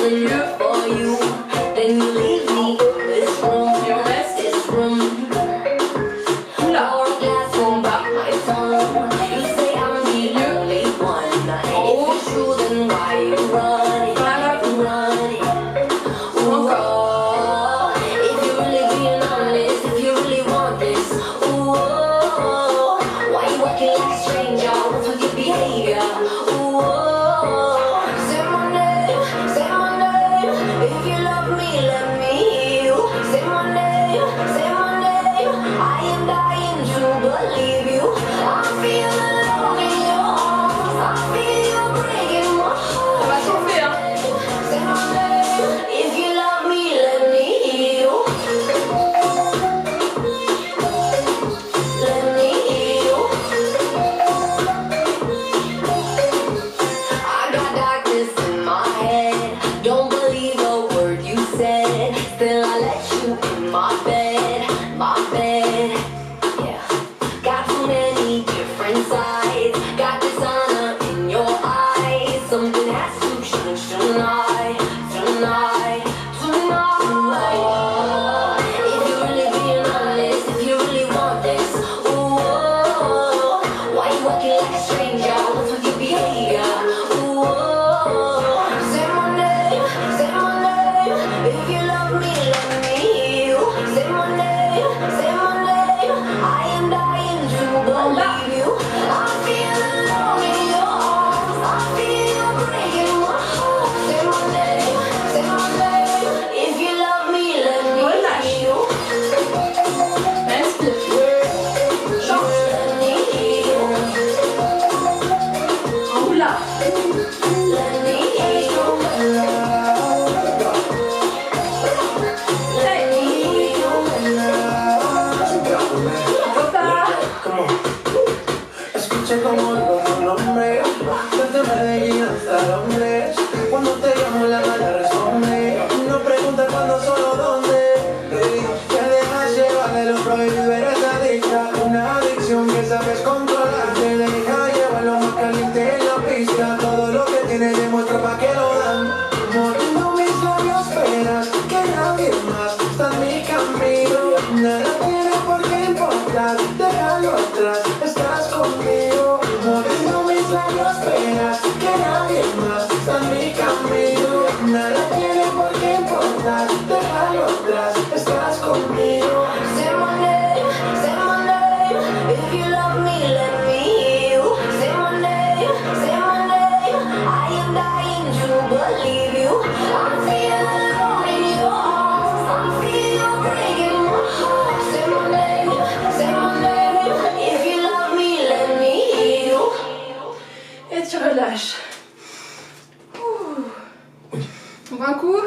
enough for you. Then you leave me this room, this room. Pour a glass on by my phone. You say I'm the only one. If it's true, then why you running? Running. Ooh, oh. If you're really being honest, if you really want this, ooh, oh. Why you acting like a stranger? What's with your behavior? Ooh, oh. Say my name, say my name. If you love me, let me hear you. Say my name, say my name. I am dying to believe you. I feel alone in your arms. I feel you breaking my heart. Say my name. If you love me, let me hear you. Let me hear you. I got darkness in my head. Don't believe a word you said. Still I let you in my bed, my bed. Yeah. Got too many different sides. Got dishonor in your eyes. Something has to change tonight, tonight, tonight. If you're really being honest, if you really want this, ooh, oh. Why you acting like a stranger? What's with your behavior? Ooh, oh. Say my name, say my name. If you love me, let me hear you. Say my name, say my name. I am dying to believe you. I feel alone in your arms. I feel you breaking my heart. Say my name, say my name. If you love me, let me hear you. Merci. Let me hear you. Oula. Let me hear you. Let me hear you. Como escucha como los nombres desde Medellín hasta Londres. Cuando te llamo la gana responde. No pregunta cuándo, solo dónde. Te dejas llevar de lo prohibido, eres adicta. Una adicción que sabes controlar. Te deja llevar lo más caliente en la pista. Todo lo que tienes demuestra pa' que lo dan. Mordiendo mis labios, esperas que nadie más está en mi camino. Nada tiene por qué importar, déjalo atrás, estás conmigo. Mordiendo mis labios, esperas que nadie más está en mi camino. Nada tiene por qué importar, déjalo atrás, estás conmigo. Say my name, say my name. If you love me, let me hear you. Say my name, say my name. I am dying to believe you. I feel alone in your arms. I feel you breaking my heart. Say my name, say my name. If you love me, let me hear you. Et tu relâches. Ouh. On prend un coup.